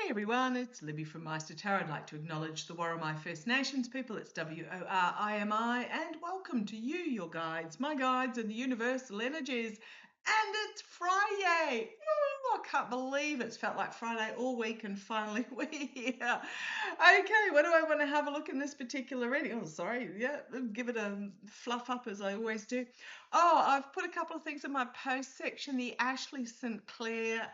Hey everyone, it's Libby from maighstirtarot. I'd like to acknowledge the Worimi First Nations people. It's WORIMI, and welcome to you, your guides, my guides, and the universal energies. And it's Friday. Ooh, I can't believe it's felt like Friday all week, and finally we're here. Okay, what do I want to have a look in this particular reading? Oh, sorry, yeah, give it a fluff up as I always do. Oh, I've put a couple of things in my post section. The Ashley St. Clair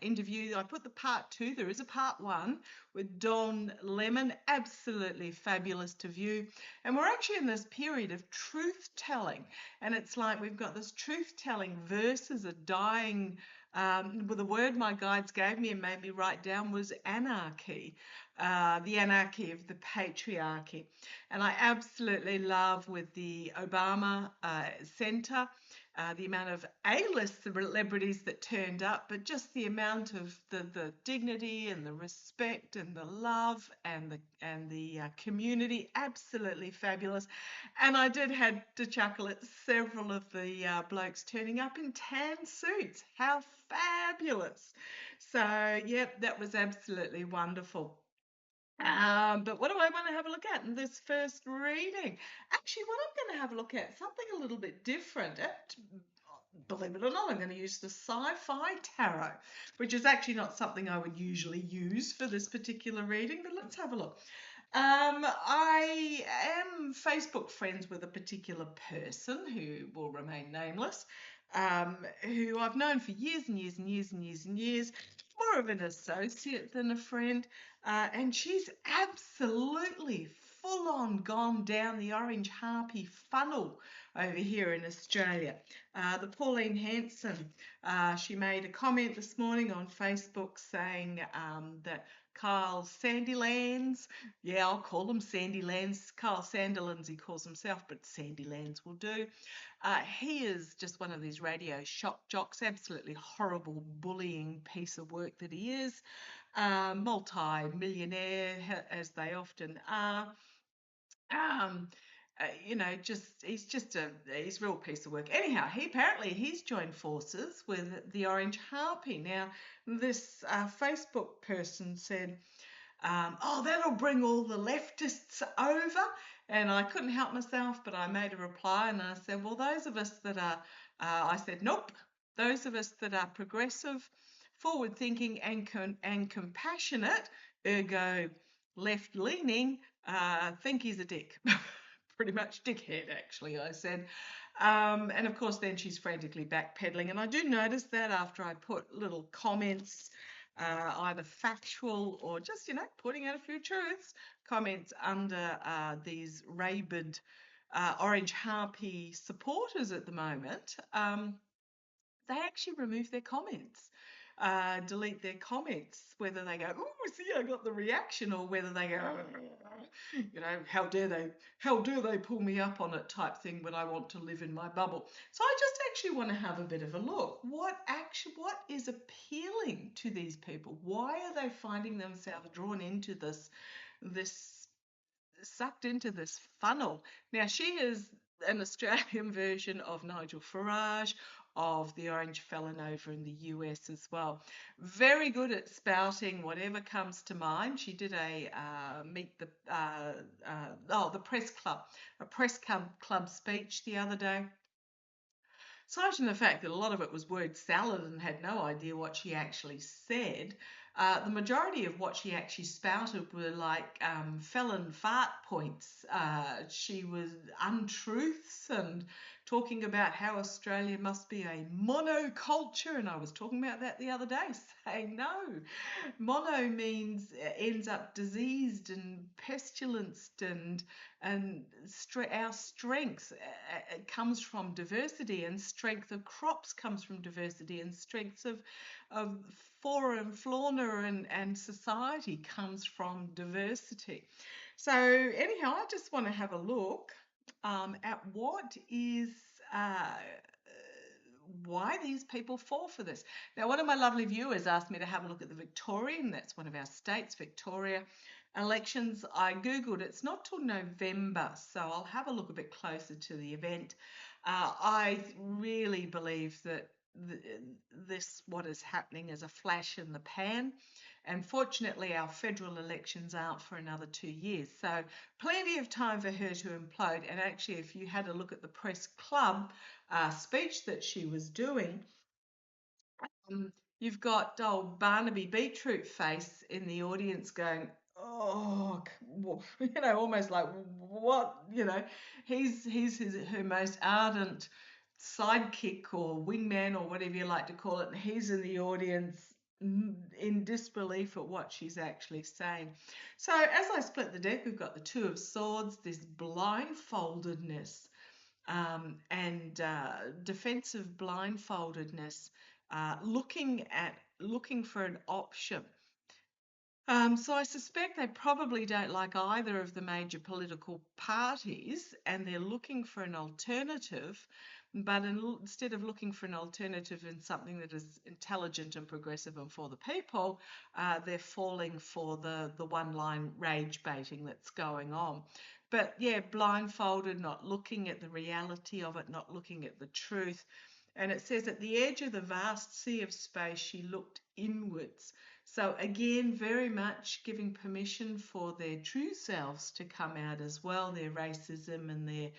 interview. I put the part 2. There is a part 1 with Don Lemon. Absolutely fabulous to view. And we're actually in this period of truth telling. And it's like we've got this truth telling versus a dying. Well, the word my guides gave me and made me write down was anarchy, the anarchy of the patriarchy. And I absolutely love with the Obama Center, the amount of A-list celebrities that turned up, but just the amount of the dignity and the respect and the love and the community, absolutely fabulous. And I did have to chuckle at several of the blokes turning up in tan suits. How fabulous! So, yep, that was absolutely wonderful. But what do I want to have a look at in this first reading? Actually, what I'm going to have a look at, something a little bit different. Believe it or not, I'm going to use the Sci-Fi Tarot, which is actually not something I would usually use for this particular reading, but let's have a look. I am Facebook friends with a particular person who will remain nameless, who I've known for years and years and years and years and years, more of an associate than a friend. And she's absolutely full on gone down the orange harpy funnel over here in Australia. The Pauline Hanson, she made a comment this morning on Facebook saying that Kyle Sandilands, yeah, I'll call them Sandilands. Kyle Sandilands, he calls himself, but Sandilands will do. He is just one of these radio shock jocks, absolutely horrible bullying piece of work that he is. Multi-millionaire, as they often are. He's a real piece of work. Anyhow, he's joined forces with the Orange Harpy. Now, this Facebook person said, "Oh, that'll bring all the leftists over." And I couldn't help myself, but I made a reply and I said, "Well, those of us that are," I said, "Nope, those of us that are progressive, forward-thinking and compassionate, ergo left-leaning, think he's a dick." Pretty much dickhead, actually, I said. And of course, then she's frantically backpedaling. And I do notice that after I put little comments, either factual or just, putting out a few truths, comments under these rabid Orange Harpy supporters at the moment, they actually remove their comments. Delete their comments, whether they go, "Oh, see, I got the reaction," or whether they go, "How dare they pull me up on it," type thing, when I want to live in my bubble. So I just actually want to have a bit of a look. What is appealing to these people? Why are they finding themselves drawn into this sucked into this funnel? Now, she is an Australian version of Nigel Farage, of the orange felon over in the US as well. Very good at spouting whatever comes to mind. She did a press club speech the other day. Aside from the fact that a lot of it was word salad and had no idea what she actually said, the majority of what she actually spouted were like felon fart points. She was untruths and talking about how Australia must be a monoculture, and I was talking about that the other day, saying no. Mono means ends up diseased and pestilenced, and our strength comes from diversity, and strength of crops comes from diversity, and strengths of flora and fauna and society comes from diversity. So anyhow, I just want to have a look at why these people fall for this. Now, one of my lovely viewers asked me to have a look at the Victorian, that's one of our states, Victoria, elections. I Googled, it's not till November, so I'll have a look a bit closer to the event. I really believe that what is happening is a flash in the pan, And fortunately, our federal elections aren't for another 2 years. So plenty of time for her to implode. And actually, if you had a look at the press club speech that she was doing, you've got old Barnaby Beetroot face in the audience going, oh, almost like what, her most ardent sidekick or wingman or whatever you like to call it, and he's in the audience in disbelief at what she's actually saying. So as I split the deck, we've got the Two of Swords, this blindfoldedness and defensive blindfoldedness, looking for an option. So I suspect they probably don't like either of the major political parties, and they're looking for an alternative. But instead of looking for an alternative in something that is intelligent and progressive and for the people, they're falling for the one-line rage baiting that's going on. But yeah, blindfolded, not looking at the reality of it, not looking at the truth. And it says, at the edge of the vast sea of space, she looked inwards. So again, very much giving permission for their true selves to come out as well, their racism and their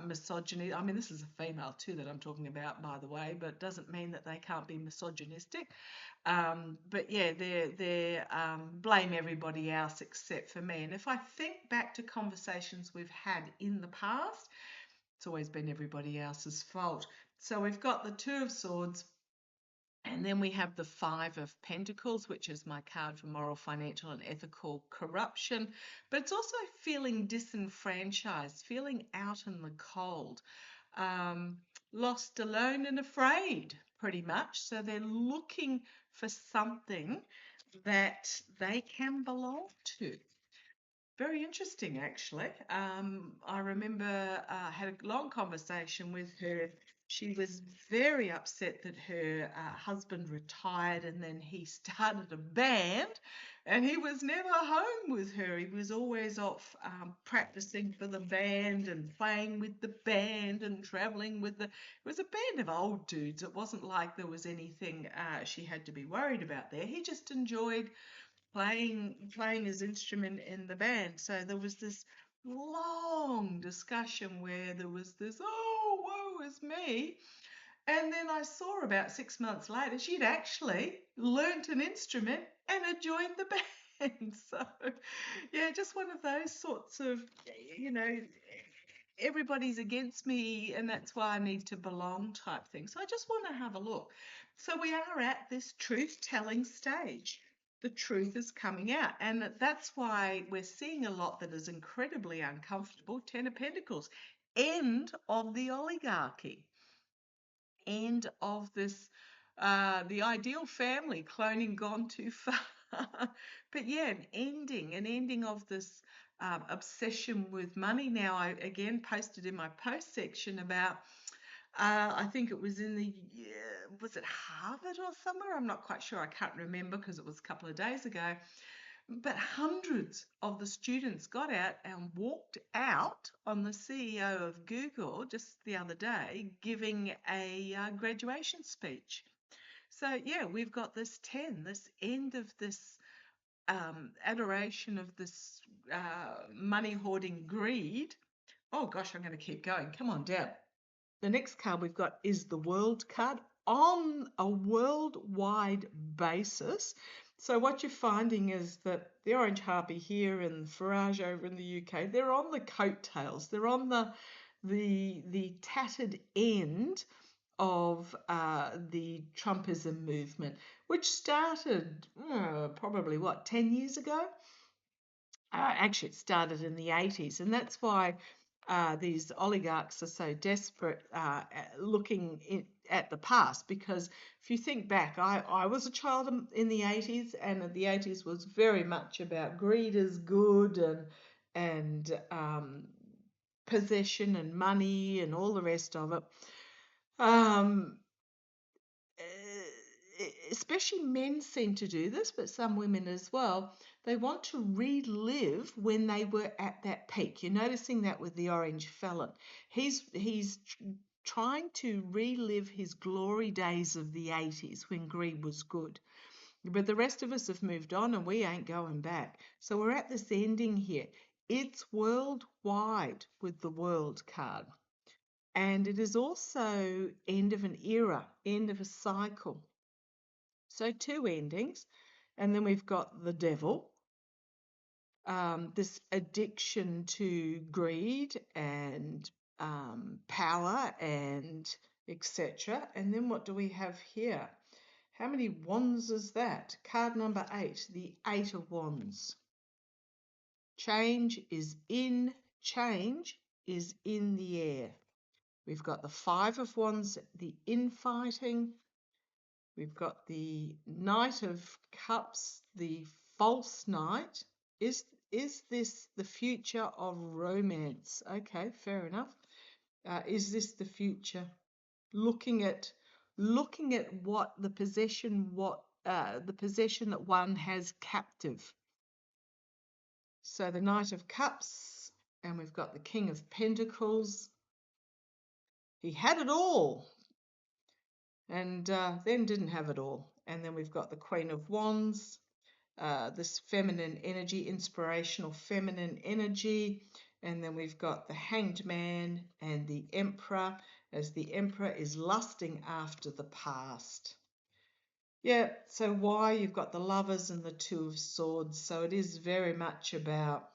misogyny. I mean, this is a female too that I'm talking about, by the way, but it doesn't mean that they can't be misogynistic. But yeah, they're blame everybody else except for me. And if I think back to conversations we've had in the past, it's always been everybody else's fault. So we've got the Two of Swords, and then we have the Five of Pentacles, which is my card for moral, financial, and ethical corruption. But it's also feeling disenfranchised, feeling out in the cold, lost, alone, and afraid, pretty much. So they're looking for something that they can belong to. Very interesting, actually. I remember I had a long conversation with her. She was very upset that her husband retired and then he started a band, and he was never home with her. He was always off practicing for the band and playing with the band and traveling with the. It was a band of old dudes. It wasn't like there was anything she had to be worried about there. He just enjoyed playing his instrument in the band. So there was this long discussion where there was this, oh, woe is me. And then I saw about 6 months later, she'd actually learnt an instrument and had joined the band. So, yeah, just one of those sorts of, everybody's against me and that's why I need to belong type thing. So I just want to have a look. So we are at this truth-telling stage. The truth is coming out, and that's why we're seeing a lot that is incredibly uncomfortable. Ten of Pentacles, end of the oligarchy, end of this, the ideal family, cloning gone too far. But yeah, an ending of this obsession with money. Now, I again posted in my post section about, I think it was in the, was it Harvard or somewhere? I'm not quite sure. I can't remember because it was a couple of days ago. But hundreds of the students got out and walked out on the CEO of Google just the other day giving a graduation speech. So yeah, we've got this 10, this end of this adoration of this money hoarding greed. Oh gosh, I'm going to keep going. Come on down. The next card we've got is the World card on a worldwide basis. So what you're finding is that the orange harpy here and Farage over in the UK, they're on the coattails. They're on the tattered end of the Trumpism movement, which started probably, 10 years ago? Actually, it started in the 80s, and that's why these oligarchs are so desperate looking at the past, because if you think back, I was a child in the 80s, and the 80s was very much about greed is good and possession and money and all the rest of it. Especially men seem to do this, but some women as well. They want to relive when they were at that peak. You're noticing that with the orange felon. He's trying to relive his glory days of the 80s when greed was good. But the rest of us have moved on and we ain't going back. So we're at this ending here. It's worldwide with the World card. And it is also end of an era, end of a cycle. So two endings. And then we've got the devil, this addiction to greed and power and etc. And then what do we have here? How many wands is that? Card number 8, the 8 of wands. Change is in the air. We've got the 5 of wands, the infighting. We've got the Knight of Cups, the false knight. Is this the future of romance? Okay, fair enough. Is this the future? Looking at what the possession that one has captive. So the Knight of Cups, and we've got the King of Pentacles. He had it all, and then didn't have it all. And then we've got the Queen of Wands, this feminine energy, inspirational feminine energy. And then we've got the Hanged Man and the Emperor, as the Emperor is lusting after the past. Yeah, so why? You've got the Lovers and the Two of Swords. So it is very much about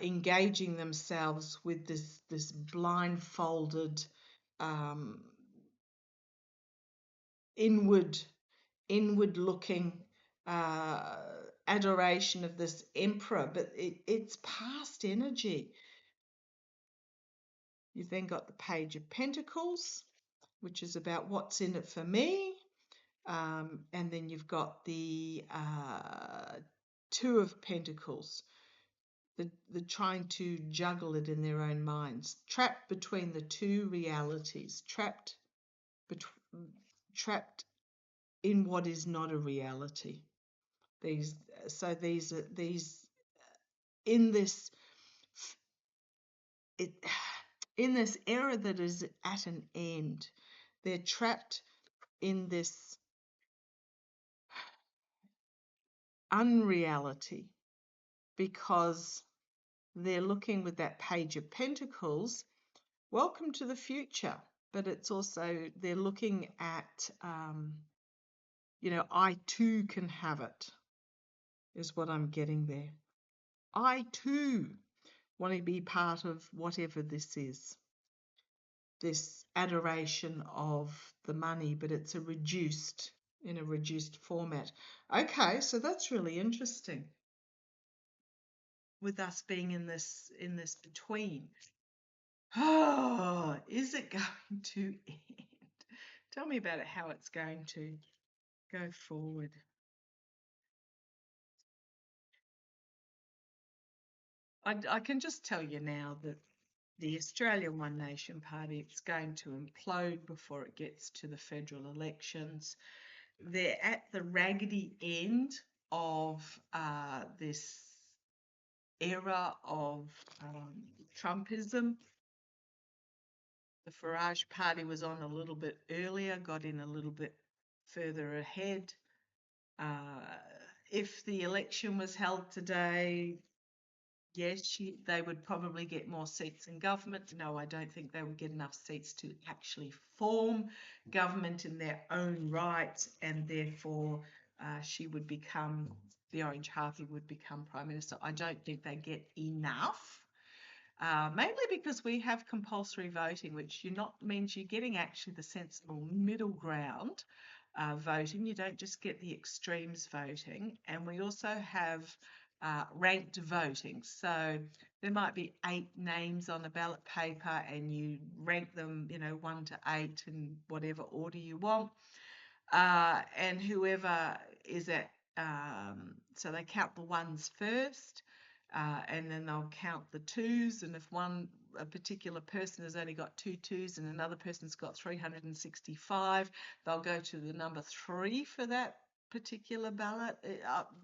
engaging themselves with this blindfolded, inward looking adoration of this emperor, but it's past energy. You've then got the Page of Pentacles, which is about what's in it for me. And then you've got the Two of Pentacles, the trying to juggle it in their own minds, trapped between the two realities, trapped in what is not a reality. These in this era that is at an end, they're trapped in this unreality because they're looking with that Page of Pentacles, welcome to the future, but it's also they're looking at I too can have it, is what I'm getting there. I too want to be part of whatever this is, this adoration of the money, but it's in a reduced format. Okay, so that's really interesting, with us being in this between. Oh, is it going to end? Tell me about it, how it's going to go forward. I can just tell you now that the Australian One Nation Party, it's going to implode before it gets to the federal elections. They're at the raggedy end of this era of Trumpism. The Farage Party was on a little bit earlier, got in a little bit further ahead. If the election was held today, yes, they would probably get more seats in government. No, I don't think they would get enough seats to actually form government in their own right, and therefore the Orange Harpy would become Prime Minister. I don't think they get enough. Mainly because we have compulsory voting, which means you're getting actually the sensible middle ground voting. You don't just get the extremes voting. And we also have ranked voting. So there might be 8 names on a ballot paper and you rank them, 1 to 8 in whatever order you want. And whoever is at, so they count the ones first. And then they'll count the 2s, and if a particular person has only got 2 2s and another person's got 365, they'll go to the number 3 for that particular ballot.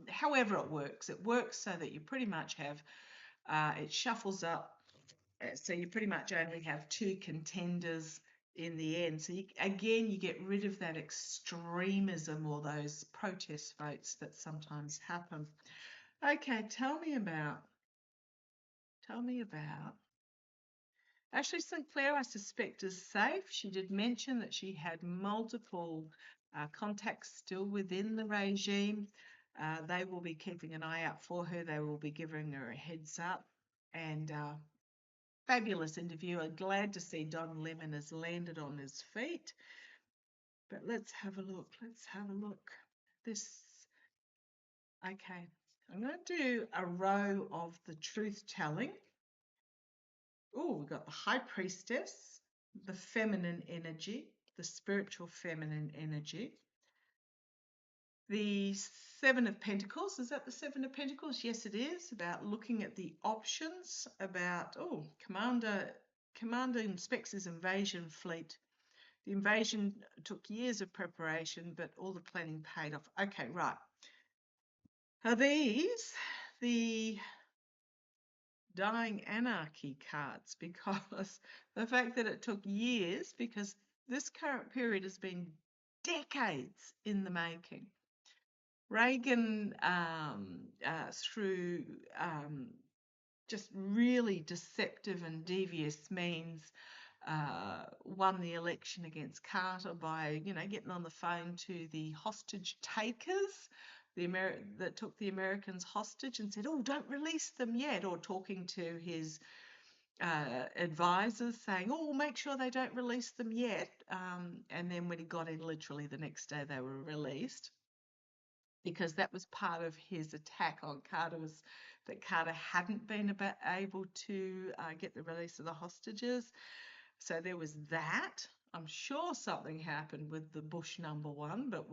However it works so that you pretty much have, it shuffles up, so you pretty much only have 2 contenders in the end. So again, you get rid of that extremism or those protest votes that sometimes happen. Okay, tell me about. Ashley Sinclair, I suspect, is safe. She did mention that she had multiple contacts still within the regime. They will be keeping an eye out for her. They will be giving her a heads up. And fabulous interviewer. Glad to see Don Lemon has landed on his feet. But let's have a look. Let's have a look. This, okay. I'm going to do a row of the truth telling. Oh, we've got the High Priestess, the feminine energy, the spiritual feminine energy. The Seven of Pentacles, is that the Seven of Pentacles? Yes, it is, about looking at the options, about, oh, Commander inspects his invasion fleet. The invasion took years of preparation, but all the planning paid off. Okay, right. Are these the dying anarchy cards? Because the fact that it took years, because this current period has been decades in the making. Reagan, through just really deceptive and devious means, won the election against Carter by, getting on the phone to the hostage takers, that took the Americans hostage and said, oh, don't release them yet, or talking to his advisors saying, oh, make sure they don't release them yet. And then when he got in, literally the next day they were released, because that was part of his attack on Carter, was that Carter hadn't been able to get the release of the hostages. So there was that. I'm sure something happened with the Bush #1, but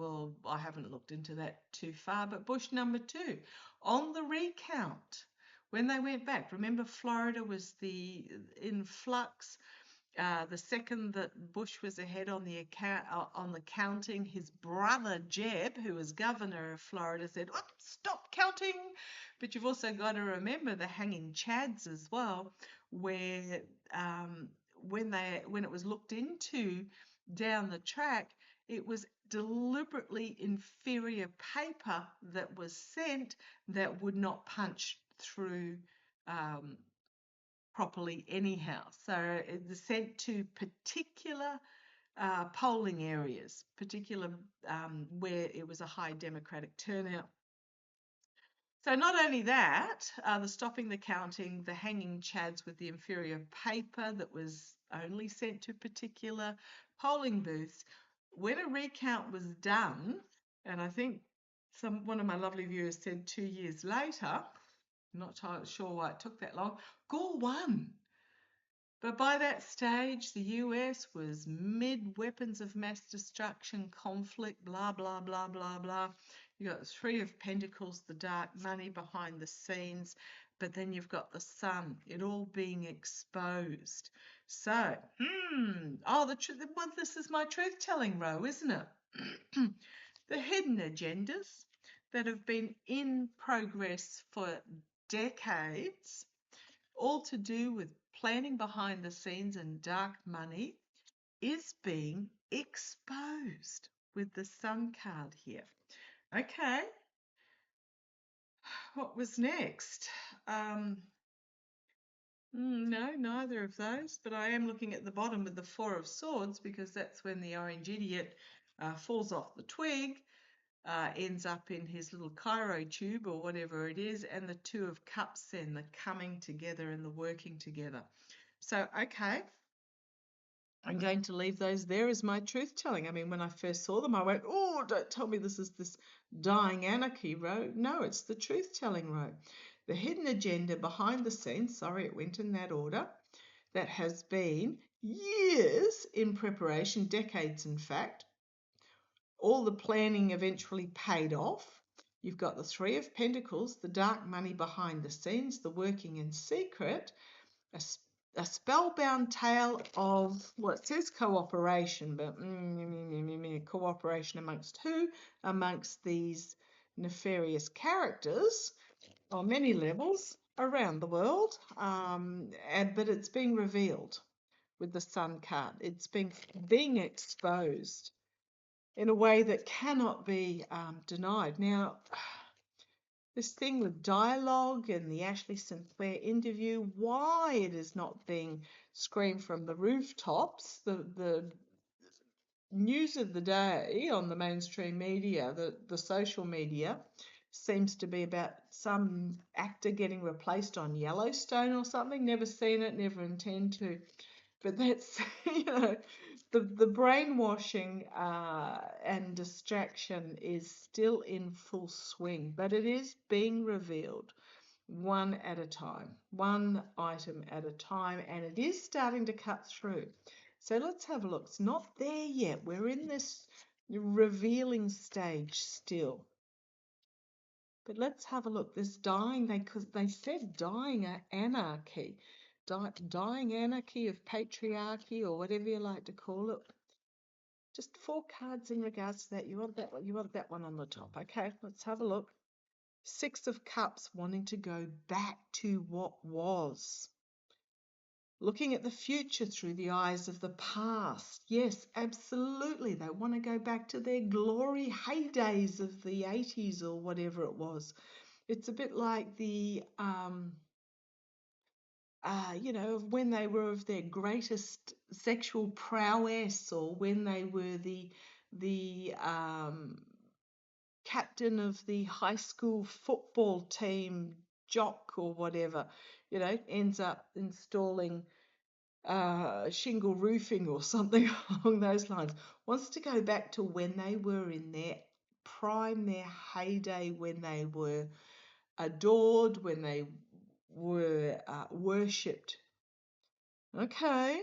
I haven't looked into that too far. But Bush #2, on the recount, when they went back, remember Florida was in flux. The second that Bush was ahead on the counting, his brother Jeb, who was governor of Florida, said, oh, stop counting. But you've also got to remember the hanging chads as well, where when it was looked into down the track, it was deliberately inferior paper that was sent that would not punch through properly anyhow. So it was sent to particular polling areas, where it was a high Democratic turnout. So not only that, the stopping the counting, the hanging chads with the inferior paper that was only sent to particular polling booths. When a recount was done, and I think one of my lovely viewers said 2 years later, I'm not sure why it took that long, Gore won. But by that stage, the US was mid-weapons of mass destruction, conflict, blah, blah, blah, blah, blah. You've got the Three of Pentacles, the dark money behind the scenes, but then you've got the sun, it all being exposed. So, this is my truth-telling row, isn't it? The hidden agendas that have been in progress for decades, all to do with planning behind the scenes and dark money, is being exposed with the Sun card here. Okay, what was next? No, neither of those, but I am looking at the bottom with the Four of Swords, because that's when the orange idiot falls off the twig, ends up in his little Cairo tube or whatever it is, and the Two of Cups, then the coming together and the working together. So, okay, I'm going to leave those there as my truth-telling. I mean, when I first saw them, I went, oh, don't tell me this is this dying anarchy row. No, it's the truth-telling row. The hidden agenda behind the scenes, sorry, it went in that order, that has been years in preparation, decades in fact. All the planning eventually paid off. You've got the Three of Pentacles, the dark money behind the scenes, the working in secret, a spellbound tale of, well, it says cooperation, but cooperation amongst who? Amongst these nefarious characters on many levels around the world, but it's being revealed with the Sun card. It's being exposed in a way that cannot be denied. Now, this thing with dialogue and the Ashley Sinclair interview, why it is not being screamed from the rooftops, the news of the day on the mainstream media, the social media, seems to be about some actor getting replaced on Yellowstone or something. Never seen it, never intend to. But that's, the brainwashing and distraction is still in full swing, but it is being revealed one at a time, one item at a time, and it is starting to cut through. So let's have a look. It's not there yet. We're in this revealing stage still. But let's have a look. This dying, they said dying anarchy, dying anarchy of patriarchy, or whatever you like to call it. Just 4 cards in regards to that. You want that one on the top. Okay, let's have a look. 6 of Cups, wanting to go back to what was. Looking at the future through the eyes of the past. Yes, absolutely. They want to go back to their glory heydays of the 80s or whatever it was. It's a bit like the, when they were of their greatest sexual prowess, or when they were the captain of the high school football team, jock or whatever, ends up installing shingle roofing or something along those lines. Wants to go back to when they were in their prime, their heyday, when they were adored, when they were worshipped. Okay,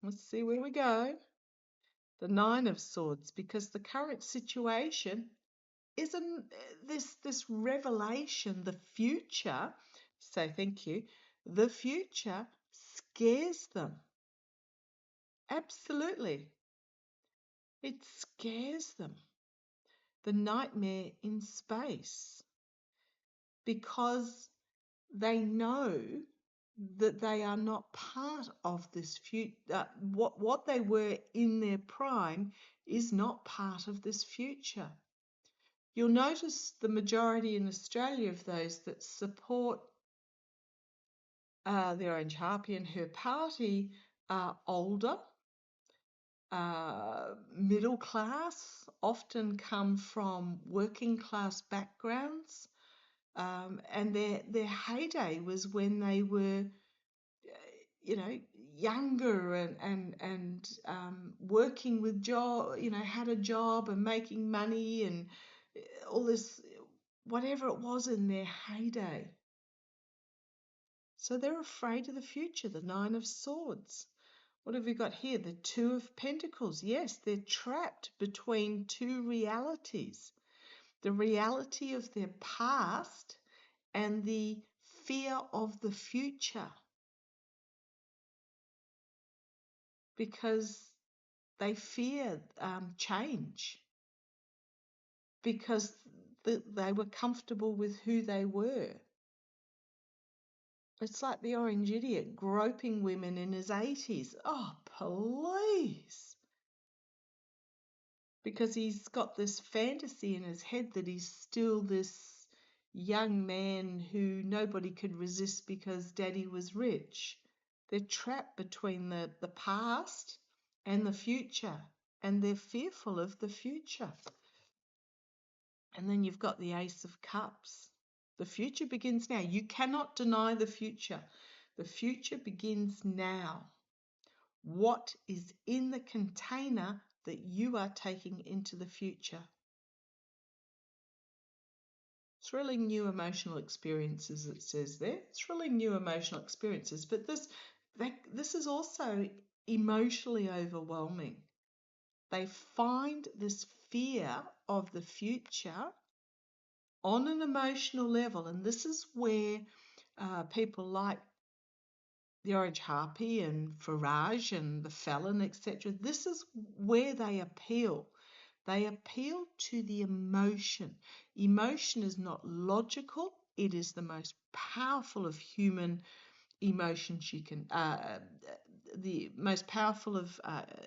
let's see where we go. The 9 of Swords, because the current situation isn't this revelation, the future. So thank you. The future scares them. Absolutely. It scares them. The nightmare in space. Because they know that they are not part of this future. What they were in their prime is not part of this future. You'll notice the majority in Australia of those that support the Orange Harpy and her party are older, middle class, often come from working class backgrounds, and their heyday was when they were, younger and working with had a job and making money and all this, whatever it was in their heyday. So they're afraid of the future, the 9 of Swords. What have we got here? The 2 of Pentacles. Yes, they're trapped between 2 realities. The reality of their past and the fear of the future. Because they fear change. Because they were comfortable with who they were. It's like the orange idiot groping women in his 80s. Oh, please. Because he's got this fantasy in his head that he's still this young man who nobody could resist because daddy was rich. They're trapped between the past and the future, and they're fearful of the future. And then you've got the Ace of Cups. The future begins now. You cannot deny the future. The future begins now. What is in the container that you are taking into the future? Thrilling new emotional experiences, it says there. Thrilling new emotional experiences. But this is also emotionally overwhelming. They find this fear of the future on an emotional level, and this is where people like the Orange Harpy and Farage and the Felon, etc., this is where they appeal. They appeal to the emotion. Emotion is not logical. It is the most powerful of human emotions you can, the most powerful of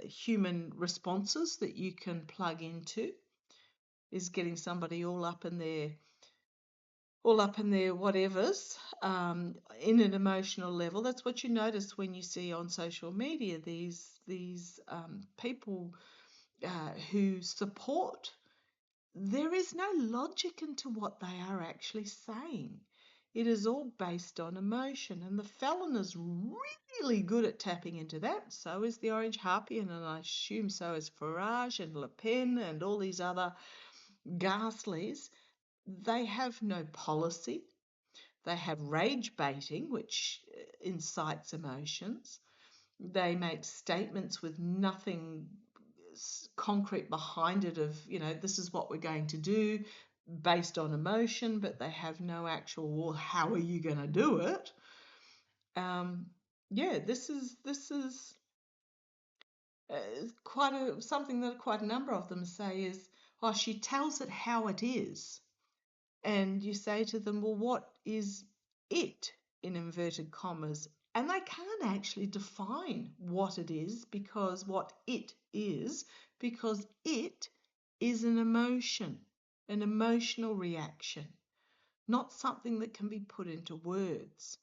human responses that you can plug into is getting somebody all up in their whatevers, in an emotional level. That's what you notice when you see on social media these people who support. There is no logic into what they are actually saying. It is all based on emotion, and the felon is really good at tapping into that. So is the Orange Harpy, and I assume so is Farage and Le Pen and all these other ghastlies. They have no policy. They have rage baiting, which incites emotions. They make statements with nothing concrete behind it of, this is what we're going to do based on emotion, but they have no actual, well, how are you going to do it? This is something that quite a number of them say is, oh, she tells it how it is. And you say to them, well, what is it, in inverted commas? And they can't actually define what it is, because it is an emotion, an emotional reaction, not something that can be put into words.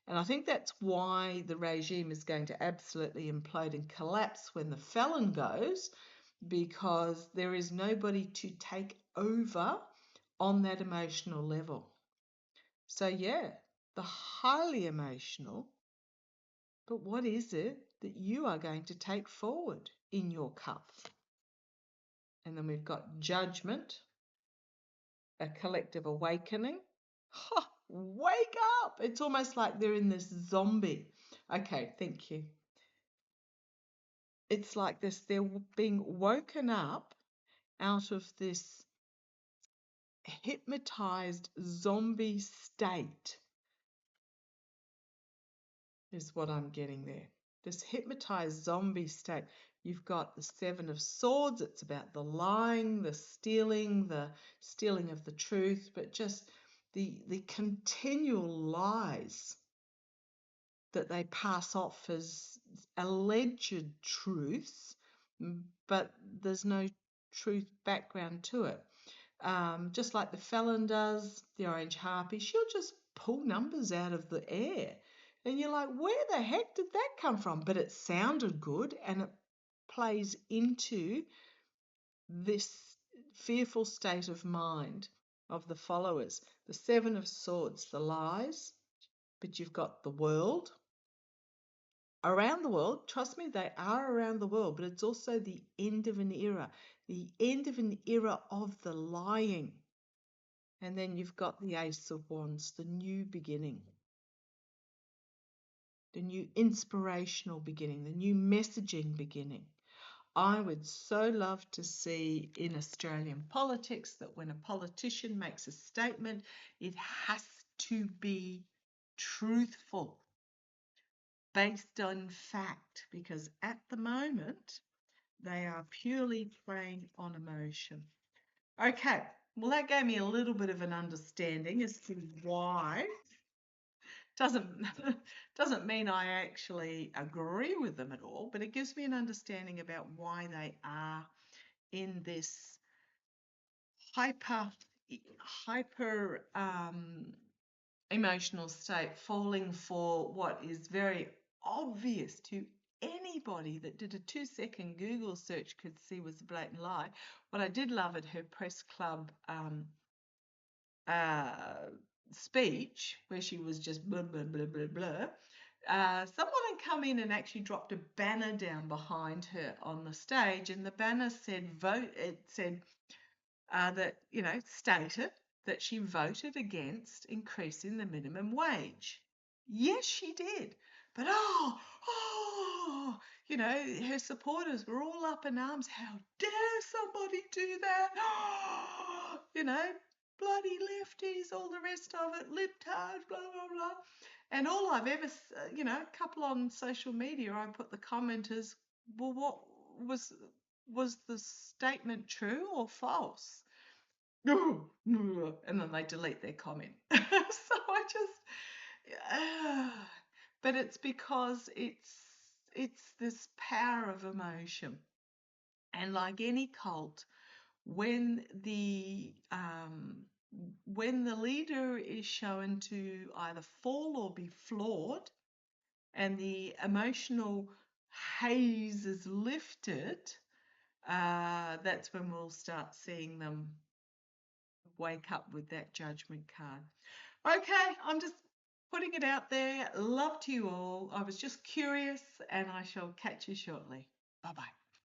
And I think that's why the regime is going to absolutely implode and collapse when the felon goes, because there is nobody to take over on that emotional level. So the highly emotional, but what is it that you are going to take forward in your cup? And then we've got judgment, a collective awakening. Wake up! It's almost like they're in this zombie. Okay, thank you. It's like this, they're being woken up out of this hypnotized zombie state, is what I'm getting there. This hypnotized zombie state. You've got the Seven of Swords. It's about the lying, the stealing of the truth, but just the continual lies that they pass off as alleged truths, but there's no truth background to it. Just like the felon does, the Orange Harpy, she'll just pull numbers out of the air. And you're like, where the heck did that come from? But it sounded good, and it plays into this fearful state of mind of the followers. The Seven of Swords, the lies, but you've got the world. Around the world, trust me, they are around the world, but it's also the end of an era of the lying. And then you've got the Ace of Wands, the new beginning, the new inspirational beginning, the new messaging beginning. I would so love to see in Australian politics that when a politician makes a statement, it has to be truthful, based on fact, because at the moment they are purely playing on emotion. Okay, well, that gave me a little bit of an understanding as to why. Doesn't mean I actually agree with them at all, but it gives me an understanding about why they are in this hyper emotional state, falling for what is very obvious to anybody that did a 2-second Google search could see was a blatant lie. What I did love at her press club speech, where she was just blah, blah, blah, blah, blah, someone had come in and actually dropped a banner down behind her on the stage, and the banner said vote. It said that, stated that she voted against increasing the minimum wage. Yes, she did. But her supporters were all up in arms. How dare somebody do that? Bloody lefties, all the rest of it, libtards, blah, blah, blah. And all I've ever, a couple on social media, I put the comment as, well, what was the statement true or false? And then they delete their comment. So I just, but it's because it's this power of emotion. And like any cult, when the leader is shown to either fall or be flawed, and the emotional haze is lifted, that's when we'll start seeing them wake up with that judgment card. Okay, I'm just putting it out there. Love to you all. I was just curious, and I shall catch you shortly. Bye-bye.